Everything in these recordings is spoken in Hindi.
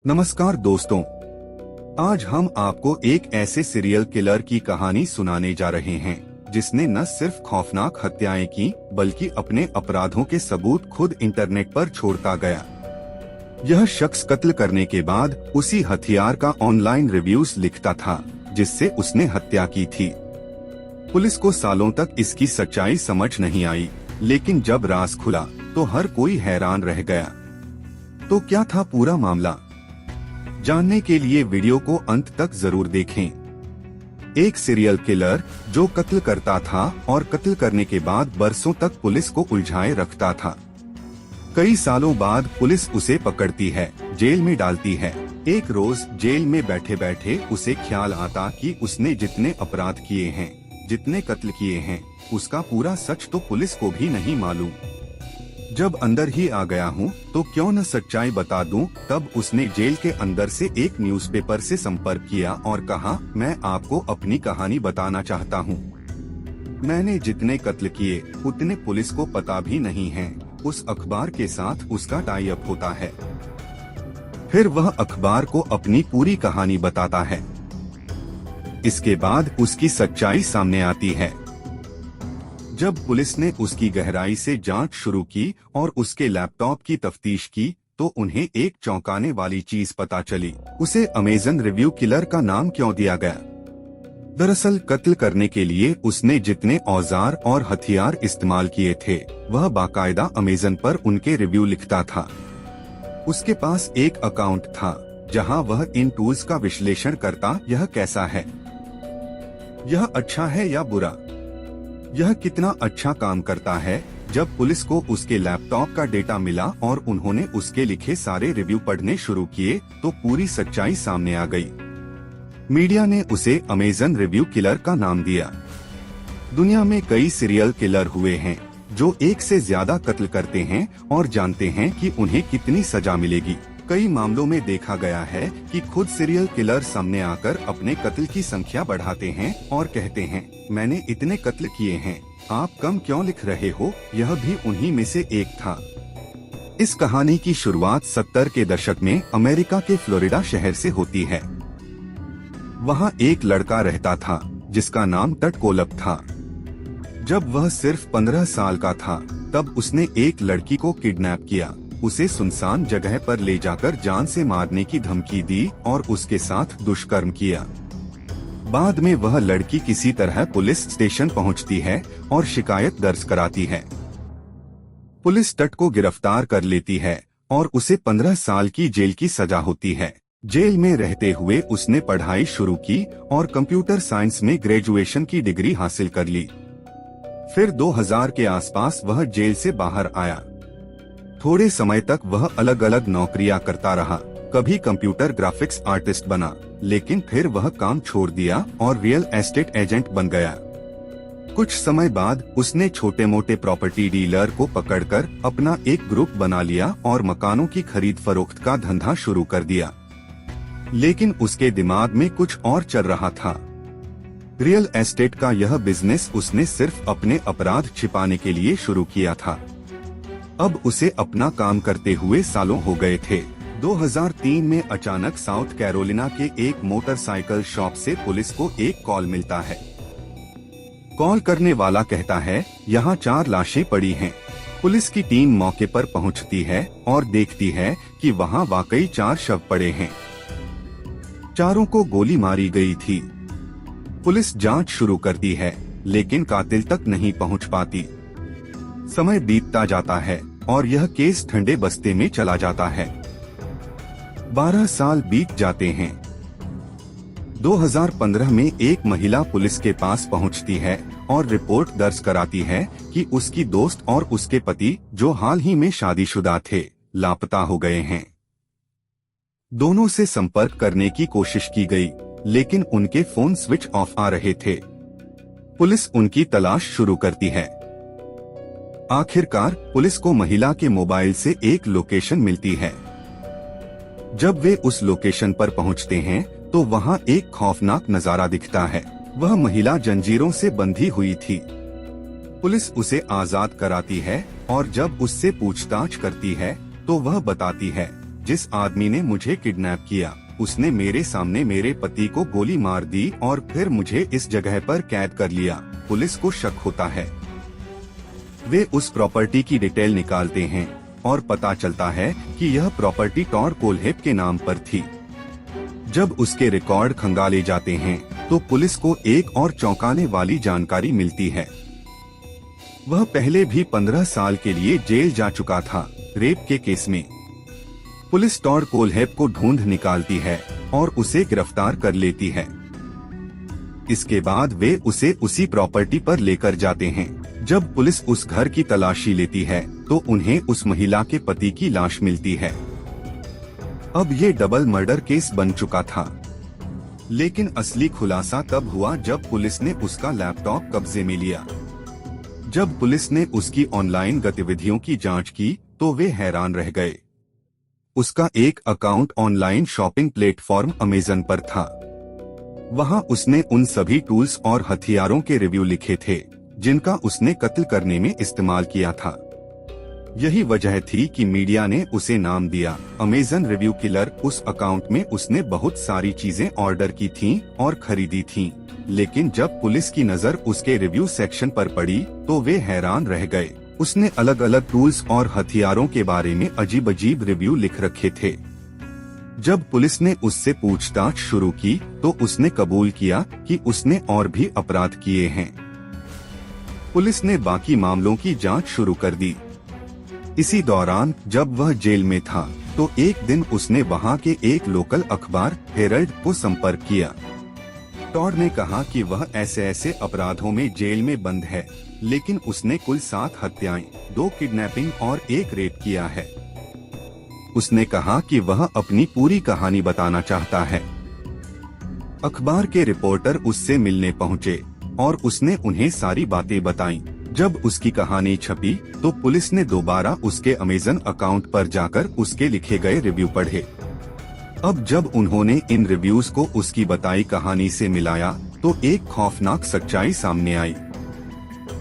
नमस्कार दोस्तों, आज हम आपको एक ऐसे सीरियल किलर की कहानी सुनाने जा रहे हैं जिसने न सिर्फ खौफनाक हत्याएं की बल्कि अपने अपराधों के सबूत खुद इंटरनेट पर छोड़ता गया। यह शख्स कत्ल करने के बाद उसी हथियार का ऑनलाइन रिव्यूज लिखता था जिससे उसने हत्या की थी। पुलिस को सालों तक इसकी सच्चाई समझ नहीं आई, लेकिन जब राज खुला तो हर कोई हैरान रह गया। तो क्या था पूरा मामला? जानने के लिए वीडियो को अंत तक जरूर देखें। एक सीरियल किलर जो कत्ल करता था और कत्ल करने के बाद बरसों तक पुलिस को उलझाए रखता था। कई सालों बाद पुलिस उसे पकड़ती है, जेल में डालती है। एक रोज जेल में बैठे बैठे उसे ख्याल आता कि उसने जितने अपराध किए हैं, जितने कत्ल किए हैं, उसका पूरा सच तो पुलिस को भी नहीं मालूम। जब अंदर ही आ गया हूँ तो क्यों न सच्चाई बता दूं। तब उसने जेल के अंदर से एक न्यूज़पेपर से संपर्क किया और कहा, मैं आपको अपनी कहानी बताना चाहता हूँ। मैंने जितने कत्ल किए उतने पुलिस को पता भी नहीं है। उस अखबार के साथ उसका टाई अप होता है। फिर वह अखबार को अपनी पूरी कहानी बताता है। इसके बाद उसकी सच्चाई सामने आती है। जब पुलिस ने उसकी गहराई से जांच शुरू की और उसके लैपटॉप की तफ्तीश की तो उन्हें एक चौंकाने वाली चीज पता चली। उसे अमेजन रिव्यू किलर का नाम क्यों दिया गया? दरअसल कत्ल करने के लिए उसने जितने औजार और हथियार इस्तेमाल किए थे वह बाकायदा अमेजन पर उनके रिव्यू लिखता था। उसके पास एक अकाउंट था जहां वह इन टूल्स का विश्लेषण करता। यह कैसा है? यह अच्छा है या बुरा? यह कितना अच्छा काम करता है? जब पुलिस को उसके लैपटॉप का डेटा मिला और उन्होंने उसके लिखे सारे रिव्यू पढ़ने शुरू किए तो पूरी सच्चाई सामने आ गई। मीडिया ने उसे अमेजन रिव्यू किलर का नाम दिया। दुनिया में कई सीरियल किलर हुए हैं जो एक से ज्यादा कत्ल करते हैं और जानते हैं कि उन्हें कितनी सजा मिलेगी। कई मामलों में देखा गया है कि खुद सीरियल किलर सामने आकर अपने कत्ल की संख्या बढ़ाते हैं और कहते हैं, मैंने इतने कत्ल किए हैं, आप कम क्यों लिख रहे हो? यह भी उन्हीं में से एक था। इस कहानी की शुरुआत 70 के दशक में अमेरिका के फ्लोरिडा शहर से होती है। वहाँ एक लड़का रहता था जिसका नाम टेड कोलप था। जब वह सिर्फ 15 साल का था तब उसने एक लड़की को किडनैप किया, उसे सुनसान जगह पर ले जाकर जान से मारने की धमकी दी और उसके साथ दुष्कर्म किया। बाद में वह लड़की किसी तरह पुलिस स्टेशन पहुंचती है और शिकायत दर्ज कराती है। पुलिस टेड को गिरफ्तार कर लेती है और उसे 15 साल की जेल की सजा होती है। जेल में रहते हुए उसने पढ़ाई शुरू की और कंप्यूटर साइंस में ग्रेजुएशन की डिग्री हासिल कर ली। फिर 2000 के आसपास वह जेल से बाहर आया। थोड़े समय तक वह अलग अलग नौकरियां करता रहा। कभी कंप्यूटर ग्राफिक्स आर्टिस्ट बना, लेकिन फिर वह काम छोड़ दिया और रियल एस्टेट एजेंट बन गया। कुछ समय बाद उसने छोटे मोटे प्रॉपर्टी डीलर को पकड़कर अपना एक ग्रुप बना लिया और मकानों की खरीद फरोख्त का धंधा शुरू कर दिया। लेकिन उसके दिमाग में कुछ और चल रहा था। रियल एस्टेट का यह बिजनेस उसने सिर्फ अपने अपराध छिपाने के लिए शुरू किया था। अब उसे अपना काम करते हुए सालों हो गए थे। 2003 में अचानक साउथ कैरोलिना के एक मोटरसाइकिल शॉप से पुलिस को एक कॉल मिलता है। कॉल करने वाला कहता है, यहाँ 4 लाशें पड़ी हैं। पुलिस की टीम मौके पर पहुँचती है और देखती है कि वहाँ वाकई 4 शव पड़े हैं। चारों को गोली मारी गई थी। पुलिस जांच शुरू करती है, लेकिन कातिल तक नहीं पहुँच पाती। समय बीतता जाता है और यह केस ठंडे बस्ते में चला जाता है। 12 साल बीत जाते हैं। 2015 में एक महिला पुलिस के पास पहुंचती है और रिपोर्ट दर्ज कराती है कि उसकी दोस्त और उसके पति, जो हाल ही में शादीशुदा थे, लापता हो गए हैं। दोनों से संपर्क करने की कोशिश की गई, लेकिन उनके फोन स्विच ऑफ आ रहे थे। पुलिस उनकी तलाश शुरू करती है। आखिरकार पुलिस को महिला के मोबाइल से एक लोकेशन मिलती है। जब वे उस लोकेशन पर पहुंचते हैं तो वहां एक खौफनाक नजारा दिखता है। वह महिला जंजीरों से बंधी हुई थी। पुलिस उसे आजाद कराती है और जब उससे पूछताछ करती है तो वह बताती है, जिस आदमी ने मुझे किडनैप किया उसने मेरे सामने मेरे पति को गोली मार दी और फिर मुझे इस जगह पर कैद कर लिया। पुलिस को शक होता है। वे उस प्रॉपर्टी की डिटेल निकालते हैं और पता चलता है कि यह प्रॉपर्टी टॉर कोलहेप के नाम पर थी। जब उसके रिकॉर्ड खंगाले जाते हैं तो पुलिस को एक और चौंकाने वाली जानकारी मिलती है। वह पहले भी 15 साल के लिए जेल जा चुका था रेप के केस में। पुलिस टॉर कोलहेप को ढूंढ निकालती है और उसे गिरफ्तार कर लेती है। इसके बाद वे उसे उसी प्रॉपर्टी पर लेकर जाते हैं। जब पुलिस उस घर की तलाशी लेती है तो उन्हें उस महिला के पति की लाश मिलती है। अब ये डबल मर्डर केस बन चुका था, लेकिन असली खुलासा तब हुआ जब पुलिस ने उसका लैपटॉप कब्जे में लिया। जब पुलिस ने उसकी ऑनलाइन गतिविधियों की जांच की तो वे हैरान रह गए। उसका एक account online shopping platform Amazon पर था। वहां उसने उन सभी टूल्स और हथियारों के रिव्यू लिखे थे जिनका उसने कत्ल करने में इस्तेमाल किया था। यही वजह थी कि मीडिया ने उसे नाम दिया अमेज़न रिव्यू किलर। उस अकाउंट में उसने बहुत सारी चीजें ऑर्डर की थीं और खरीदी थीं, लेकिन जब पुलिस की नजर उसके रिव्यू सेक्शन पर पड़ी तो वे हैरान रह गए। उसने अलग अलग टूल्स और हथियारों के बारे में अजीब अजीब रिव्यू लिख रखे थे। जब पुलिस ने उससे पूछताछ शुरू की तो उसने कबूल किया कि उसने और भी अपराध किए हैं। पुलिस ने बाकी मामलों की जांच शुरू कर दी। इसी दौरान जब वह जेल में था तो एक दिन उसने वहां के एक लोकल अखबार हेरल्ड को संपर्क किया। टॉर ने कहा कि वह ऐसे ऐसे अपराधों में जेल में बंद है, लेकिन उसने कुल 7 हत्याएं, 2 किडनैपिंग और 1 रेप किया है। उसने कहा कि वह अपनी पूरी कहानी बताना चाहता है। अखबार के रिपोर्टर उससे मिलने पहुंचे और उसने उन्हें सारी बातें बताईं। जब उसकी कहानी छपी तो पुलिस ने दोबारा उसके अमेज़न अकाउंट पर जाकर उसके लिखे गए रिव्यू पढ़े। अब जब उन्होंने इन रिव्यूज को उसकी बताई कहानी से मिलाया तो एक खौफनाक सच्चाई सामने आई।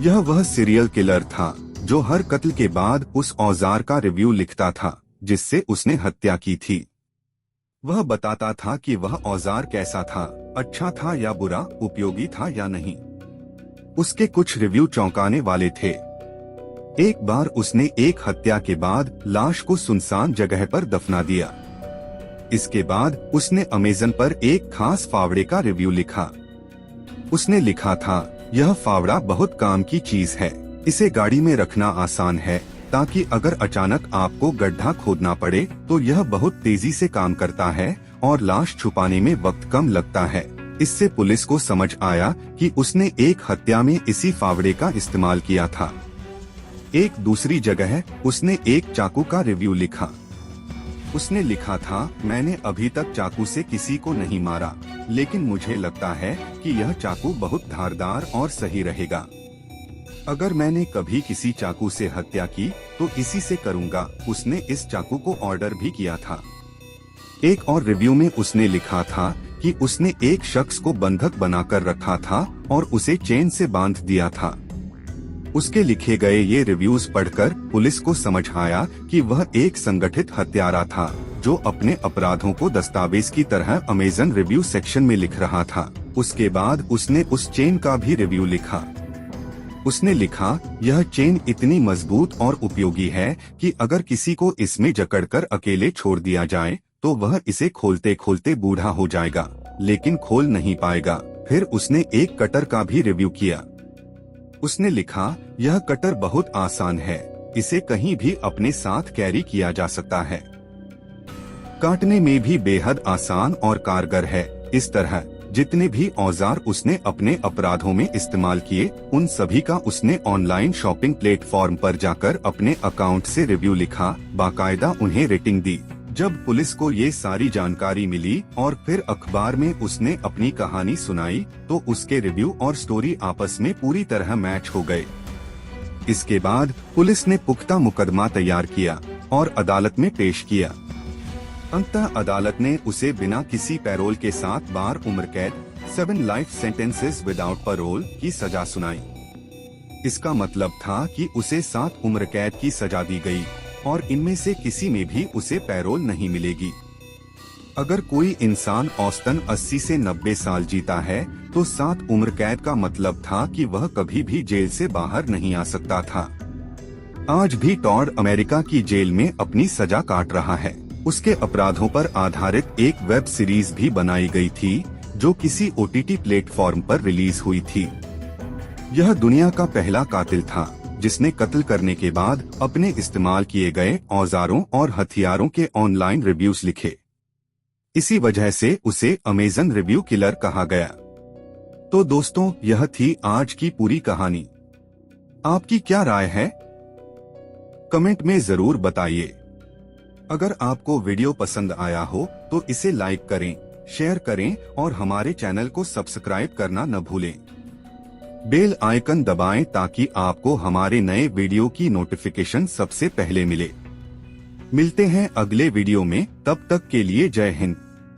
यह वह सीरियल किलर था जो हर कत्ल के बाद उस औजार का रिव्यू लिखता था जिससे उसने हत्या की थी। वह बताता था कि वह औजार कैसा था, अच्छा था या बुरा, उपयोगी था या नहीं। उसके कुछ रिव्यू चौंकाने वाले थे। एक बार उसने एक हत्या के बाद लाश को सुनसान जगह पर दफना दिया। इसके बाद उसने अमेज़न पर एक खास फावड़े का रिव्यू लिखा। उसने लिखा था, यह फावड़ा बहुत काम की चीज है। इसे गाड़ी में रखना आसान है ताकि अगर अचानक आपको गड्ढा खोदना पड़े तो यह बहुत तेजी से काम करता है और लाश छुपाने में वक्त कम लगता है। इससे पुलिस को समझ आया कि उसने एक हत्या में इसी फावड़े का इस्तेमाल किया था। एक दूसरी जगह उसने एक चाकू का रिव्यू लिखा। उसने लिखा था, मैंने अभी तक चाकू से किसी को नहीं मारा, लेकिन मुझे लगता है कि यह चाकू बहुत धारदार और सही रहेगा। अगर मैंने कभी किसी चाकू से हत्या की तो इसी से करूंगा। उसने इस चाकू को ऑर्डर भी किया था। एक और रिव्यू में उसने लिखा था कि उसने एक शख्स को बंधक बनाकर रखा था और उसे चेन से बांध दिया था। उसके लिखे गए ये रिव्यूज पढ़कर पुलिस को समझ आया कि वह एक संगठित हत्यारा था जो अपने अपराधों को दस्तावेज की तरह अमेज़न रिव्यू सेक्शन में लिख रहा था। उसके बाद उसने उस चेन का भी रिव्यू लिखा। उसने लिखा, यह चेन इतनी मजबूत और उपयोगी है कि अगर किसी को इसमें जकड़कर अकेले छोड़ दिया जाए तो वह इसे खोलते खोलते बूढ़ा हो जाएगा, लेकिन खोल नहीं पाएगा। फिर उसने एक कटर का भी रिव्यू किया। उसने लिखा, यह कटर बहुत आसान है, इसे कहीं भी अपने साथ कैरी किया जा सकता है। काटने में भी बेहद आसान और कारगर है। इस तरह जितने भी औजार उसने अपने अपराधों में इस्तेमाल किए, उन सभी का उसने ऑनलाइन शॉपिंग प्लेटफॉर्म पर जाकर अपने अकाउंट से रिव्यू लिखा, बाकायदा उन्हें रेटिंग दी। जब पुलिस को ये सारी जानकारी मिली और फिर अखबार में उसने अपनी कहानी सुनाई तो उसके रिव्यू और स्टोरी आपस में पूरी तरह मैच हो गए। इसके बाद पुलिस ने पुख्ता मुकदमा तैयार किया और अदालत में पेश किया। अंततः अदालत ने उसे बिना किसी पैरोल के 7 बार उम्र कैद 7 लाइफ सेंटेंसेस विदाउट पैरोल की सजा सुनाई। इसका मतलब था कि उसे 7 उम्र कैद की सजा दी गई। और इनमें से किसी में भी उसे पैरोल नहीं मिलेगी। अगर कोई इंसान औसतन 80 से 90 साल जीता है तो 7 उम्र कैद का मतलब था कि वह कभी भी जेल से बाहर नहीं आ सकता था। आज भी टॉड अमेरिका की जेल में अपनी सजा काट रहा है। उसके अपराधों पर आधारित एक वेब सीरीज भी बनाई गई थी जो किसी OTT प्लेटफॉर्म पर रिलीज हुई थी। यह दुनिया का पहला कातिल था जिसने कत्ल करने के बाद अपने इस्तेमाल किए गए औजारों और हथियारों के ऑनलाइन रिव्यूज लिखे। इसी वजह से उसे अमेजन रिव्यू किलर कहा गया। तो दोस्तों, यह थी आज की पूरी कहानी। आपकी क्या राय है? कमेंट में जरूर बताइए। अगर आपको वीडियो पसंद आया हो तो इसे लाइक करें, शेयर करें और हमारे चैनल को सब्सक्राइब करना न भूलें। बेल आइकन दबाएं ताकि आपको हमारे नए वीडियो की नोटिफिकेशन सबसे पहले मिले। मिलते हैं अगले वीडियो में, तब तक के लिए जय हिंद।